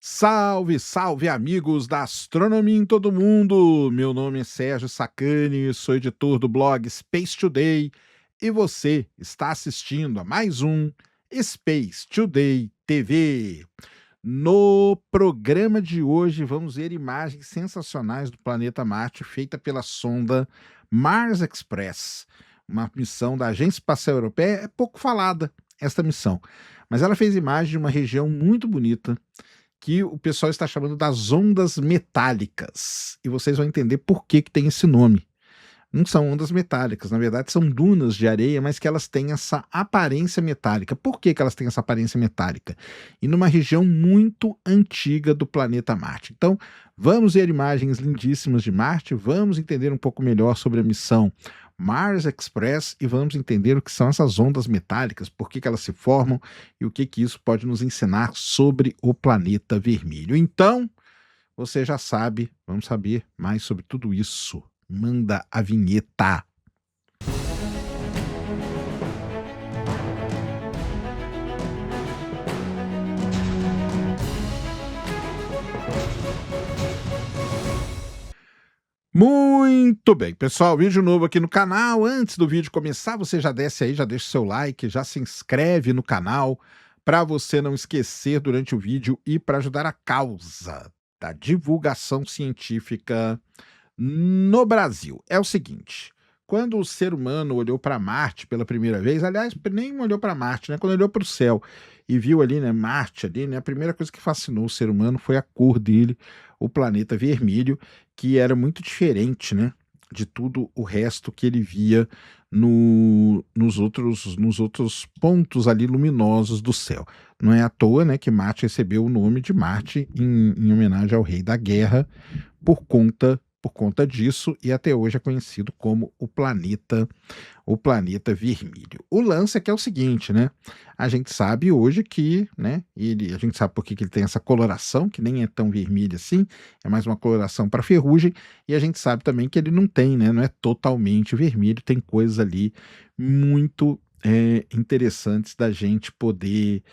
Salve, salve amigos da astronomia em todo mundo! Meu nome é Sérgio Sacani, sou editor do blog Space Today e você está assistindo a mais um Space Today TV. No programa de hoje vamos ver imagens sensacionais do planeta Marte feita pela sonda Mars Express, uma missão da Agência Espacial Europeia. É pouco falada esta missão, mas ela fez imagem de uma região muito bonita que o pessoal está chamando das ondas metálicas. E vocês vão entender por que tem esse nome. Não são ondas metálicas, na verdade são dunas de areia, mas que elas têm essa aparência metálica. Por que elas têm essa aparência metálica? E numa região muito antiga do planeta Marte. Então, vamos ver imagens lindíssimas de Marte, vamos entender um pouco melhor sobre a missão Mars Express e vamos entender o que são essas ondas metálicas, por que elas se formam e o que isso pode nos ensinar sobre o planeta vermelho. Então, você já sabe, vamos saber mais sobre tudo isso. Manda a vinheta. Muito bem, pessoal, vídeo novo aqui no canal. Antes do vídeo começar, você já desce aí, já deixa o seu like, já se inscreve no canal para você não esquecer durante o vídeo e para ajudar a causa da divulgação científica no Brasil. É o seguinte, quando o ser humano olhou para Marte pela primeira vez, aliás, nem olhou para Marte, né? Quando olhou para o céu e viu ali, né, Marte ali, né, a primeira coisa que fascinou o ser humano foi a cor dele, o planeta vermelho, que era muito diferente, né, de tudo o resto que ele via nos outros pontos ali luminosos do céu. Não é à toa, né, que Marte recebeu o nome de Marte em homenagem ao rei da guerra, por conta disso, e até hoje é conhecido como o planeta vermelho. O lance é que é o seguinte, né? A gente sabe hoje que, né, a gente sabe por que ele tem essa coloração, que nem é tão vermelho assim, é mais uma coloração para ferrugem, e a gente sabe também que ele não tem, né, não é totalmente vermelho, tem coisas ali muito interessantes da gente poder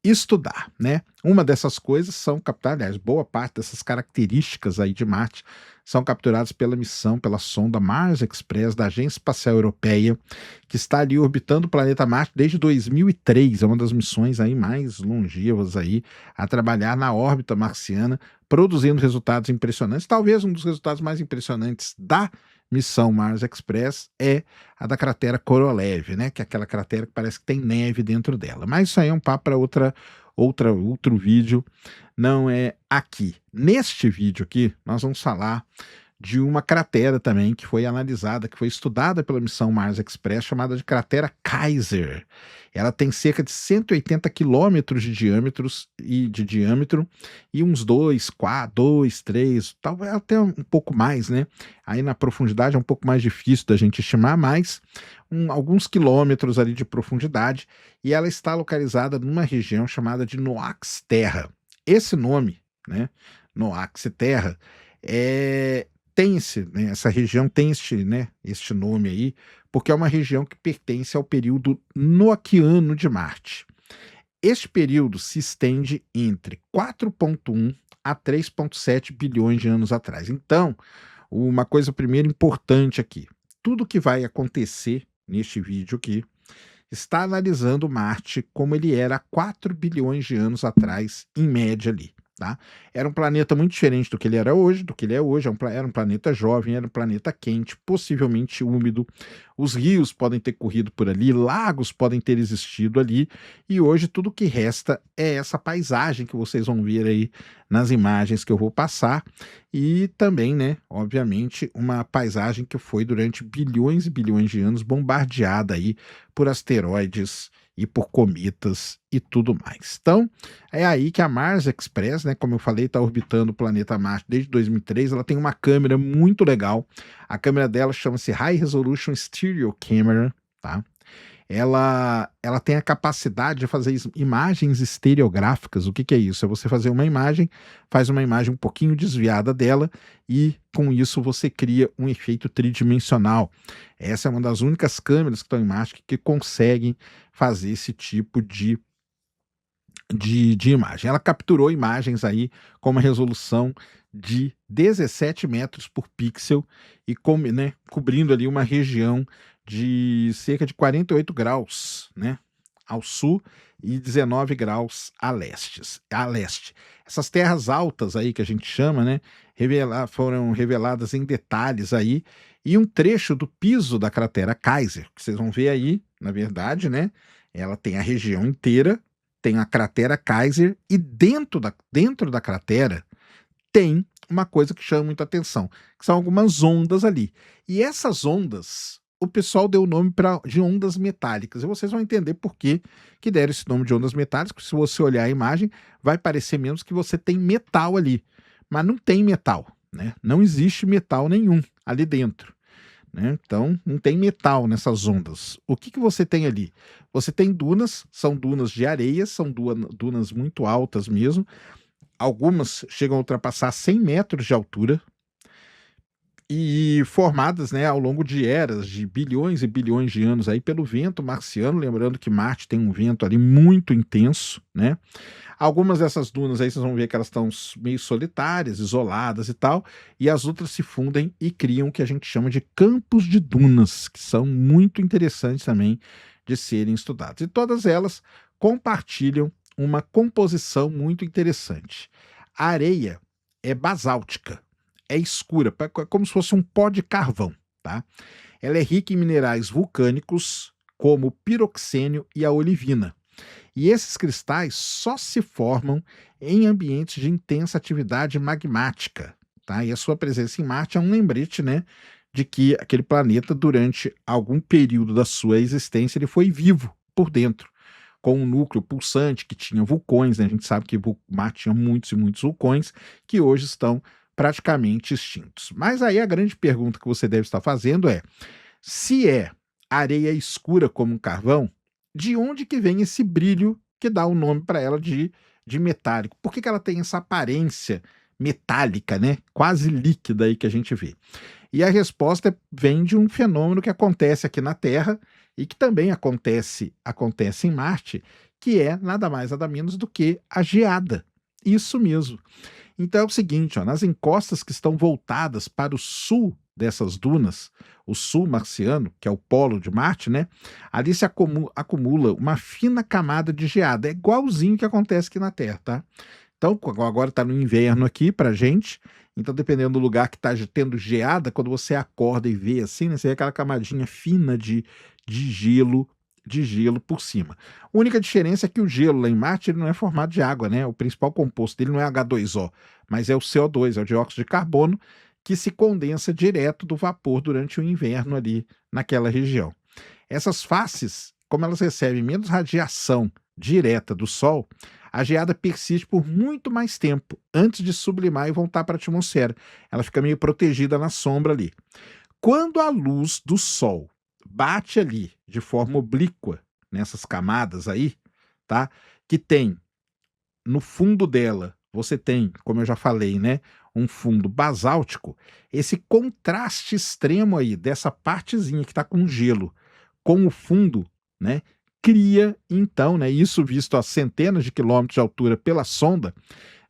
estudar, né? Uma dessas coisas são capturadas, aliás, boa parte dessas características aí de Marte são capturadas pela missão, pela sonda Mars Express da Agência Espacial Europeia, que está ali orbitando o planeta Marte desde 2003, é uma das missões aí mais longevas aí a trabalhar na órbita marciana, produzindo resultados impressionantes. Talvez um dos resultados mais impressionantes da missão Mars Express é a da cratera Korolev, né? Que é aquela cratera que parece que tem neve dentro dela. Mas isso aí é um papo para outro vídeo, não é aqui. Neste vídeo aqui, nós vamos falar de uma cratera também que foi analisada, que foi estudada pela missão Mars Express, chamada de cratera Kaiser. Ela tem cerca de 180 quilômetros de diâmetro e uns 2, 4, 2, 3, talvez até um pouco mais, né? Aí na profundidade é um pouco mais difícil da gente estimar, mas alguns quilômetros ali de profundidade, e ela está localizada numa região chamada de Noax Terra. Esse nome, né, Noax Terra, essa região tem este nome aí, porque é uma região que pertence ao período Noaquiano de Marte. Este período se estende entre 4,1 a 3,7 bilhões de anos atrás. Então, uma coisa primeiro importante aqui, tudo que vai acontecer neste vídeo aqui está analisando Marte como ele era há 4 bilhões de anos atrás, em média ali. Tá? Era um planeta muito diferente do que ele é hoje, era um planeta jovem, era um planeta quente, possivelmente úmido, os rios podem ter corrido por ali, lagos podem ter existido ali, e hoje tudo que resta é essa paisagem que vocês vão ver aí nas imagens que eu vou passar, e também, né, obviamente, uma paisagem que foi durante bilhões e bilhões de anos bombardeada aí por asteroides e por cometas e tudo mais. Então, é aí que a Mars Express, né, como eu falei, está orbitando o planeta Marte desde 2003, ela tem uma câmera muito legal, a câmera dela chama-se High Resolution Stereo Camera, tá? Ela tem a capacidade de fazer imagens estereográficas. O que é isso? É você fazer uma imagem, faz uma imagem um pouquinho desviada dela e com isso você cria um efeito tridimensional. Essa é uma das únicas câmeras que estão em Marte que conseguem fazer esse tipo de de imagem. Ela capturou imagens aí com uma resolução de 17 metros por pixel e né, cobrindo ali uma região de cerca de 48 graus, né, ao sul e 19 graus a leste. Essas terras altas aí que a gente chama, né, foram reveladas em detalhes aí, e um trecho do piso da cratera Kaiser, que vocês vão ver aí, na verdade, né, ela tem a região inteira, tem a cratera Kaiser, e dentro da cratera tem uma coisa que chama muita atenção, que são algumas ondas ali. E essas ondas, o pessoal deu o nome de ondas metálicas. E vocês vão entender por que deram esse nome de ondas metálicas, porque se você olhar a imagem, vai parecer menos que você tem metal ali. Mas não tem metal, né? Não existe metal nenhum ali dentro, né? Então, não tem metal nessas ondas. O que você tem ali? Você tem dunas, são dunas de areia, são dunas muito altas mesmo. Algumas chegam a ultrapassar 100 metros de altura e formadas, né, ao longo de eras, de bilhões e bilhões de anos aí pelo vento marciano, lembrando que Marte tem um vento ali muito intenso, né? Algumas dessas dunas aí vocês vão ver que elas estão meio solitárias, isoladas e tal, e as outras se fundem e criam o que a gente chama de campos de dunas, que são muito interessantes também de serem estudados. E todas elas compartilham uma composição muito interessante. A areia é basáltica, é escura, como se fosse um pó de carvão, tá? Ela é rica em minerais vulcânicos, como o piroxênio e a olivina. E esses cristais só se formam em ambientes de intensa atividade magmática, tá? E a sua presença em Marte é um lembrete, né, de que aquele planeta, durante algum período da sua existência, ele foi vivo por dentro, com um núcleo pulsante que tinha vulcões, né? A gente sabe que Marte tinha muitos e muitos vulcões que hoje estão praticamente extintos. Mas aí a grande pergunta que você deve estar fazendo é: se é areia escura como um carvão, de onde que vem esse brilho que dá o nome para ela de metálico? Por que ela tem essa aparência metálica, né? Quase líquida aí que a gente vê. E a resposta vem de um fenômeno que acontece aqui na Terra e que também acontece em Marte, que é nada mais nada menos do que a geada. Isso mesmo. Então é o seguinte, ó, nas encostas que estão voltadas para o sul dessas dunas, o sul marciano, que é o polo de Marte, né? Ali se acumula uma fina camada de geada. É igualzinho que acontece aqui na Terra, tá? Então, agora está no inverno aqui pra gente. Então, dependendo do lugar que está tendo geada, quando você acorda e vê assim, né, você vê aquela camadinha fina de gelo, por cima. A única diferença é que o gelo lá em Marte ele não é formado de água, né? O principal composto dele não é H2O, mas é o CO2, é o dióxido de carbono, que se condensa direto do vapor durante o inverno ali naquela região. Essas faces, como elas recebem menos radiação direta do Sol, a geada persiste por muito mais tempo antes de sublimar e voltar para a atmosfera. Ela fica meio protegida na sombra ali. Quando a luz do Sol bate ali de forma oblíqua nessas camadas aí, tá? Que tem no fundo dela, você tem, como eu já falei, né, um fundo basáltico. Esse contraste extremo aí dessa partezinha que está com gelo com o fundo, né, cria então, né, isso visto a centenas de quilômetros de altura pela sonda,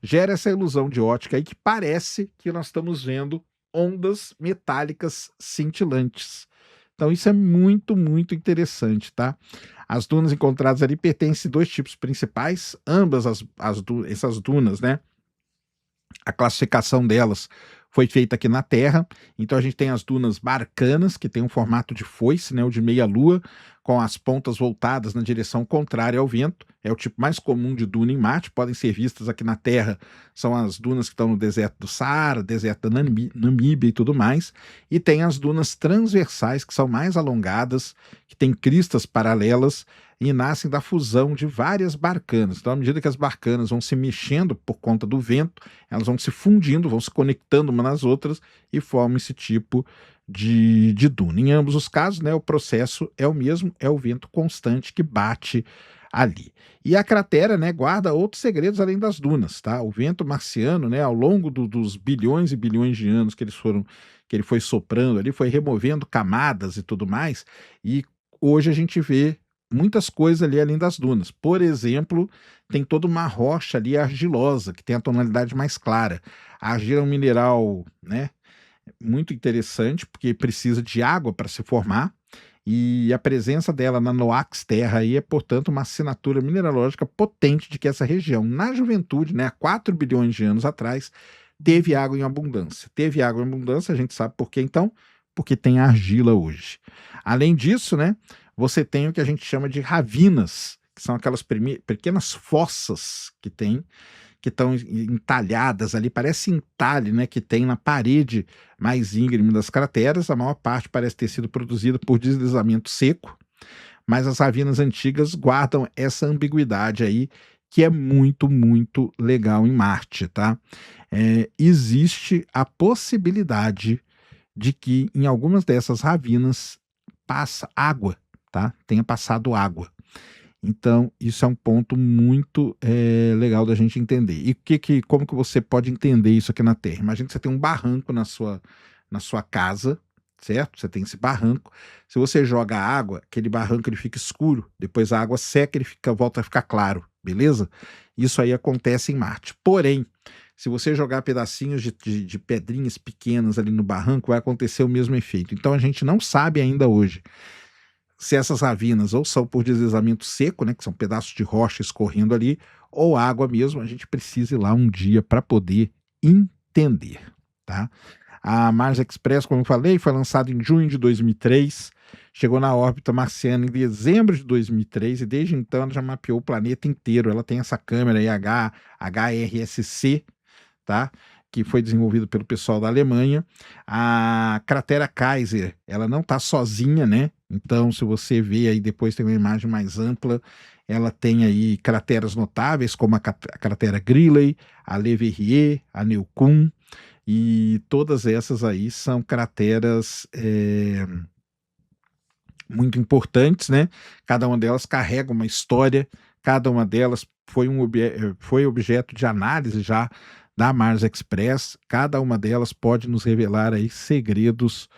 gera essa ilusão de ótica aí que parece que nós estamos vendo ondas metálicas cintilantes. Então isso é muito, muito interessante, tá? As dunas encontradas ali pertencem a dois tipos principais, ambas essas dunas, né? A classificação delas foi feita aqui na Terra. Então a gente tem as dunas Barcanas, que tem um formato de foice, né, ou de meia-lua, com as pontas voltadas na direção contrária ao vento. É o tipo mais comum de duna em Marte, podem ser vistas aqui na Terra. São as dunas que estão no deserto do Saara, deserto da Namíbia e tudo mais. E tem as dunas transversais, que são mais alongadas, que têm cristas paralelas e nascem da fusão de várias barcanas. Então, à medida que as barcanas vão se mexendo por conta do vento, elas vão se fundindo, vão se conectando umas nas outras e formam esse tipo de duna. Em ambos os casos, né, o processo é o mesmo, é o vento constante que bate ali. E a cratera, né, guarda outros segredos além das dunas, tá? O vento marciano, né, ao longo dos bilhões e bilhões de anos que ele foi soprando ali, foi removendo camadas e tudo mais, e hoje a gente vê muitas coisas ali além das dunas. Por exemplo, tem toda uma rocha ali argilosa, que tem a tonalidade mais clara. A argila é um mineral, né, muito interessante, porque precisa de água para se formar, e a presença dela na Noax Terra aí é, portanto, uma assinatura mineralógica potente de que essa região, na juventude, né, há 4 bilhões de anos atrás, teve água em abundância. Teve água em abundância, a gente sabe por quê, então? Porque tem argila hoje. Além disso, né, você tem o que a gente chama de ravinas, que são aquelas pequenas fossas que estão entalhadas ali, parece entalhe, né, que tem na parede mais íngreme das crateras. A maior parte parece ter sido produzida por deslizamento seco, mas as ravinas antigas guardam essa ambiguidade aí, que é muito, muito legal em Marte, tá? Existe a possibilidade de que em algumas dessas ravinas passa água, tá? Tenha passado água. Então, isso é um ponto muito legal da gente entender. E como que você pode entender isso aqui na Terra? Imagina que você tem um barranco na sua casa, certo? Você tem esse barranco. Se você joga água, aquele barranco ele fica escuro. Depois a água seca, ele volta a ficar claro, beleza? Isso aí acontece em Marte. Porém, se você jogar pedacinhos de pedrinhas pequenas ali no barranco, vai acontecer o mesmo efeito. Então, a gente não sabe ainda hoje se essas ravinas ou são por deslizamento seco, né, que são pedaços de rocha escorrendo ali, ou água mesmo. A gente precisa ir lá um dia para poder entender, tá? A Mars Express, como eu falei, foi lançada em junho de 2003, chegou na órbita marciana em dezembro de 2003 e desde então ela já mapeou o planeta inteiro. Ela tem essa câmera aí HRSC, tá? Que foi desenvolvido pelo pessoal da Alemanha. A cratera Kaiser, ela não está sozinha, né? Então, se você vê aí depois tem uma imagem mais ampla, ela tem aí crateras notáveis como a cratera Greeley, a Le Verrier, a Newcomb, e todas essas aí são crateras muito importantes, né? Cada uma delas carrega uma história, cada uma delas foi objeto de análise já da Mars Express. Cada uma delas pode nos revelar aí segredos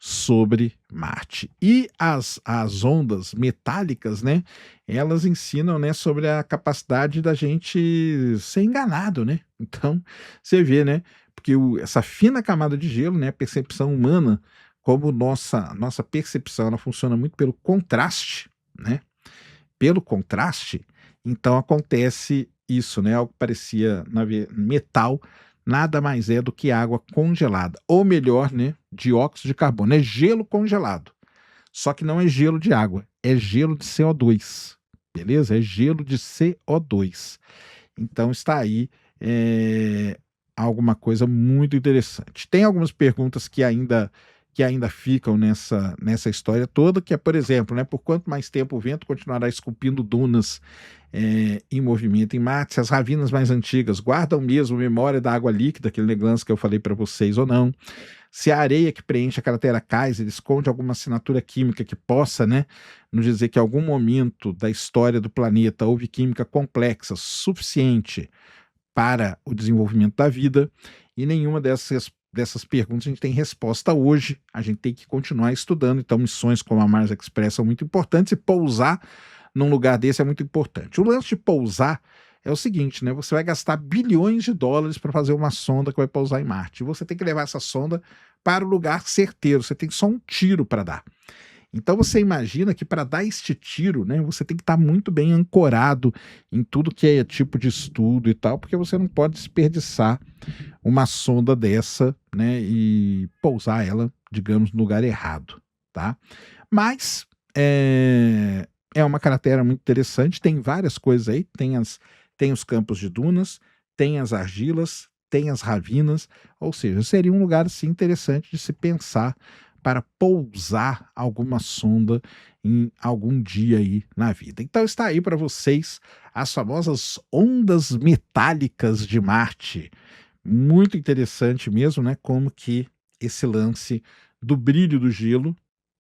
sobre Marte. E as ondas metálicas, né? Elas ensinam, né, sobre a capacidade da gente ser enganado, né? Então, você vê, né? Porque essa fina camada de gelo, né? A percepção humana, como nossa percepção, ela funciona muito pelo contraste, né? Pelo contraste, então acontece isso, né? Algo que parecia metal, nada mais é do que água congelada, ou melhor, né? Dióxido de carbono, é gelo congelado. Só que não é gelo de água, é gelo de CO2, beleza? É gelo de CO2. Então está aí alguma coisa muito interessante. Tem algumas perguntas que ainda ficam nessa história toda, que é, por exemplo, né, por quanto mais tempo o vento continuará esculpindo dunas em movimento em Marte? Se as ravinas mais antigas guardam mesmo memória da água líquida, aquele negócio que eu falei para vocês, ou não? Se a areia que preenche a cratera Kaiser esconde alguma assinatura química que possa, né, nos dizer que em algum momento da história do planeta houve química complexa suficiente para o desenvolvimento da vida. E nenhuma dessas perguntas a gente tem resposta hoje. A gente tem que continuar estudando. Então, missões como a Mars Express são muito importantes, e pousar num lugar desse é muito importante. O lance de pousar é o seguinte, né? Você vai gastar bilhões de dólares para fazer uma sonda que vai pousar em Marte. E você tem que levar essa sonda para o lugar certeiro. Você tem só um tiro para dar. Então você imagina que para dar este tiro, né, você tem que estar muito bem ancorado em tudo que é tipo de estudo e tal, porque você não pode desperdiçar uma sonda dessa, né, e pousar ela, digamos, no lugar errado, tá? Mas é uma cratera muito interessante, tem várias coisas aí, tem os campos de dunas, tem as argilas, tem as ravinas, ou seja, seria um lugar assim interessante de se pensar para pousar alguma sonda em algum dia aí na vida. Então está aí para vocês as famosas ondas metálicas de Marte. Muito interessante mesmo, né? Como que esse lance do brilho do gelo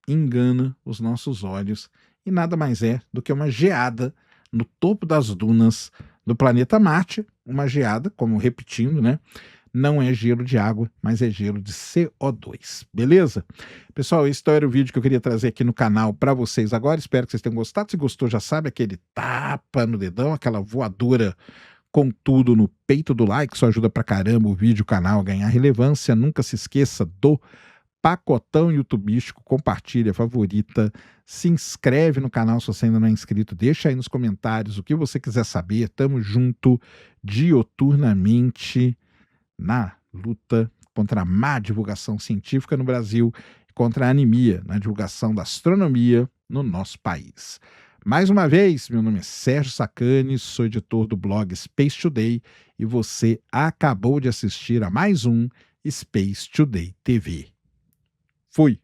engana os nossos olhos e nada mais é do que uma geada no topo das dunas do planeta Marte, uma geada, como repetindo, né? não é gelo de água, mas é gelo de CO2, beleza? Pessoal, esse era o vídeo que eu queria trazer aqui no canal para vocês agora. Espero que vocês tenham gostado. Se gostou, já sabe, aquele tapa no dedão, aquela voadora com tudo no peito do like, isso ajuda pra caramba o vídeo, o canal a ganhar relevância. Nunca se esqueça do pacotão youtubístico, compartilha, favorita, se inscreve no canal se você ainda não é inscrito, deixa aí nos comentários o que você quiser saber. Tamo junto dioturnamente na luta contra a má divulgação científica no Brasil e contra a anemia na divulgação da astronomia no nosso país. Mais uma vez, meu nome é Sérgio Sacani, sou editor do blog Space Today e você acabou de assistir a mais um Space Today TV. Fui!